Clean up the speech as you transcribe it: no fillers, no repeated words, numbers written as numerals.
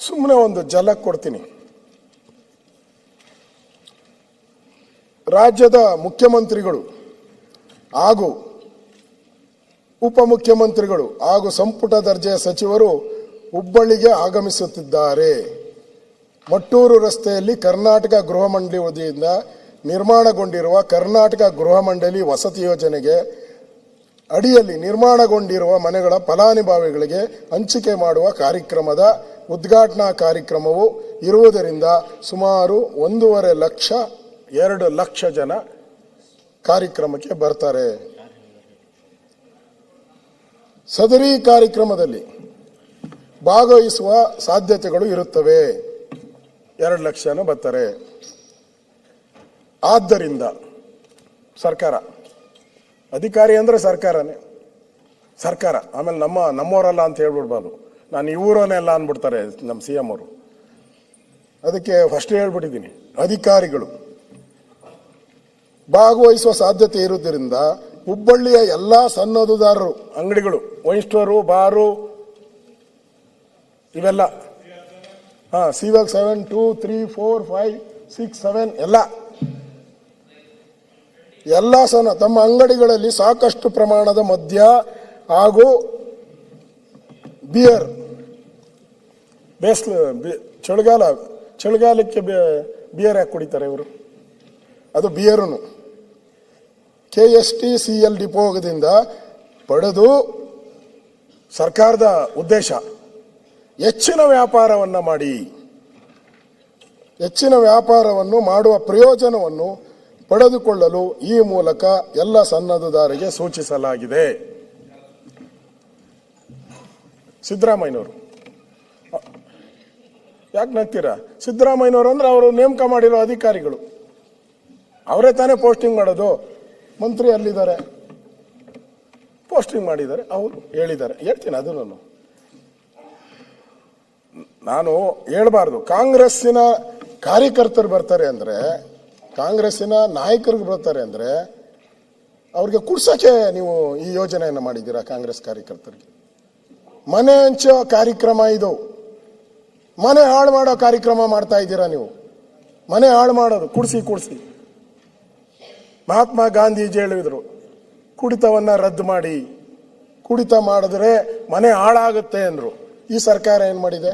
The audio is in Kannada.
ಸುಮ್ಮನೆ ಒಂದು ಝಲಕ್ ಕೊಡ್ತೀನಿ. ರಾಜ್ಯದ ಮುಖ್ಯಮಂತ್ರಿಗಳು ಹಾಗೂ ಉಪಮುಖ್ಯಮಂತ್ರಿಗಳು ಹಾಗೂ ಸಂಪುಟ ದರ್ಜೆಯ ಸಚಿವರು ಹುಬ್ಬಳ್ಳಿಗೆ ಆಗಮಿಸುತ್ತಿದ್ದಾರೆ. ಮಟ್ಟೂರು ರಸ್ತೆಯಲ್ಲಿ ಕರ್ನಾಟಕ ಗೃಹ ಮಂಡಳಿ ವತಿಯಿಂದ ನಿರ್ಮಾಣಗೊಂಡಿರುವ ಕರ್ನಾಟಕ ಗೃಹ ಮಂಡಳಿ ವಸತಿ ಯೋಜನೆಗೆ ಅಡಿಯಲ್ಲಿ ನಿರ್ಮಾಣಗೊಂಡಿರುವ ಮನೆಗಳ ಫಲಾನುಭವಿಗಳಿಗೆ ಹಂಚಿಕೆ ಮಾಡುವ ಕಾರ್ಯಕ್ರಮದ ಉದ್ಘಾಟನಾ ಕಾರ್ಯಕ್ರಮವು ಇರುವುದರಿಂದ ಸುಮಾರು 1.5 ಲಕ್ಷ ಜನ ಕಾರ್ಯಕ್ರಮಕ್ಕೆ ಬರ್ತಾರೆ. ಸದರಿ ಕಾರ್ಯಕ್ರಮದಲ್ಲಿ ಭಾಗವಹಿಸುವ ಸಾಧ್ಯತೆಗಳು ಇರುತ್ತವೆ. 2 ಲಕ್ಷ ಜನ ಬರ್ತಾರೆ. ಆದ್ದರಿಂದ ಸರ್ಕಾರ, ಅಧಿಕಾರಿ ಅಂದ್ರೆ ಸರ್ಕಾರನೇ, ಸರ್ಕಾರ. ಆಮೇಲೆ ನಮ್ಮವರಲ್ಲ ಅಂತ ಹೇಳ್ಬಿಡ್ಬಾರ್ದು. ನಾನು ಇವರನ್ನೇ ಎಲ್ಲ ಅಂದ್ಬಿಡ್ತಾರೆ ನಮ್ಮ CM ಅವರು. ಅದಕ್ಕೆ ಫಸ್ಟ್ ಹೇಳ್ಬಿಟ್ಟಿದ್ದೀನಿ, ಅಧಿಕಾರಿಗಳು ಭಾಗವಹಿಸುವ ಸಾಧ್ಯತೆ ಇರುವುದರಿಂದ ಹುಬ್ಬಳ್ಳಿಯ ಎಲ್ಲ ಸನ್ನದುದಾರರು, ಅಂಗಡಿಗಳು, ವೈನ್ ಸ್ಟೋರು, ಬಾರು, ಇವೆಲ್ಲ C7 2 3 4 5 6 7 ಎಲ್ಲ ತಮ್ಮ ಅಂಗಡಿಗಳಲ್ಲಿ ಸಾಕಷ್ಟು ಪ್ರಮಾಣದ ಮದ್ಯ ಹಾಗೂ ಬಿಯರ್, ಚಳಿಗಾಲಕ್ಕೆ ಬಿಯರ್ ಯಾಕೆ ಕುಡಿತಾರೆ ಇವರು? ಅದು ಬಿಯರುನು KSTCL ಡಿಪೋದಿಂದ ಪಡೆದು ಸರ್ಕಾರದ ಉದ್ದೇಶ ಹೆಚ್ಚಿನ ವ್ಯಾಪಾರವನ್ನು ಮಾಡಿ, ಹೆಚ್ಚಿನ ವ್ಯಾಪಾರವನ್ನು ಮಾಡುವ ಪ್ರಯೋಜನವನ್ನು ಪಡೆದುಕೊಳ್ಳಲು ಈ ಮೂಲಕ ಎಲ್ಲ ಸನ್ನದುದಾರರಿಗೆ ಸೂಚಿಸಲಾಗಿದೆ. ಸಿದ್ದರಾಮಯ್ಯನವರು ಯಾಕೆ ನಗ್ತೀರಾ? ಸಿದ್ದರಾಮಯ್ಯನವರು ಅಂದ್ರೆ ಅವರು ನೇಮಕ ಮಾಡಿರೋ ಅಧಿಕಾರಿಗಳು, ಅವರೇ ತಾನೇ ಪೋಸ್ಟಿಂಗ್ ಮಾಡೋದು. ಮಂತ್ರಿ ಅಲ್ಲಿದ್ದಾರೆ, ಪೋಸ್ಟಿಂಗ್ ಮಾಡಿದ್ದಾರೆ, ಅವರು ಹೇಳಿದ್ದಾರೆ. ಹೇಳ್ತೀನಿ ಅದನ್ನು ನಾನು ಹೇಳಬಾರ್ದು. ಕಾಂಗ್ರೆಸ್ಸಿನ ಕಾರ್ಯಕರ್ತರು ಬರ್ತಾರೆ ಅಂದ್ರೆ, ಕಾಂಗ್ರೆಸ್ಸಿನ ನಾಯಕರಿಗೆ ಬರ್ತಾರೆ ಅಂದ್ರೆ ಅವ್ರಿಗೆ ಕುಡ್ಸಕ್ಕೆ ನೀವು ಈ ಯೋಜನೆಯನ್ನು ಮಾಡಿದ್ದೀರಾ. ಕಾಂಗ್ರೆಸ್ ಕಾರ್ಯಕರ್ತರಿಗೆ ಮನೆ ಹಂಚೋ ಕಾರ್ಯಕ್ರಮ ಇದು. ಮನೆ ಹಾಳು ಮಾಡೋ ಕಾರ್ಯಕ್ರಮ ಮಾಡ್ತಾ ಇದ್ದೀರಾ ನೀವು. ಮನೆ ಹಾಳು ಮಾಡೋದು, ಕುಡಿಸಿ. ಮಹಾತ್ಮ ಗಾಂಧೀಜಿ ಹೇಳಿದ್ರು, ಕುಡಿತವನ್ನ ರದ್ದು ಮಾಡಿ, ಕುಡಿತ ಮಾಡಿದ್ರೆ ಮನೆ ಹಾಳಾಗುತ್ತೆ ಅಂದ್ರು. ಈ ಸರ್ಕಾರ ಏನ್ ಮಾಡಿದೆ?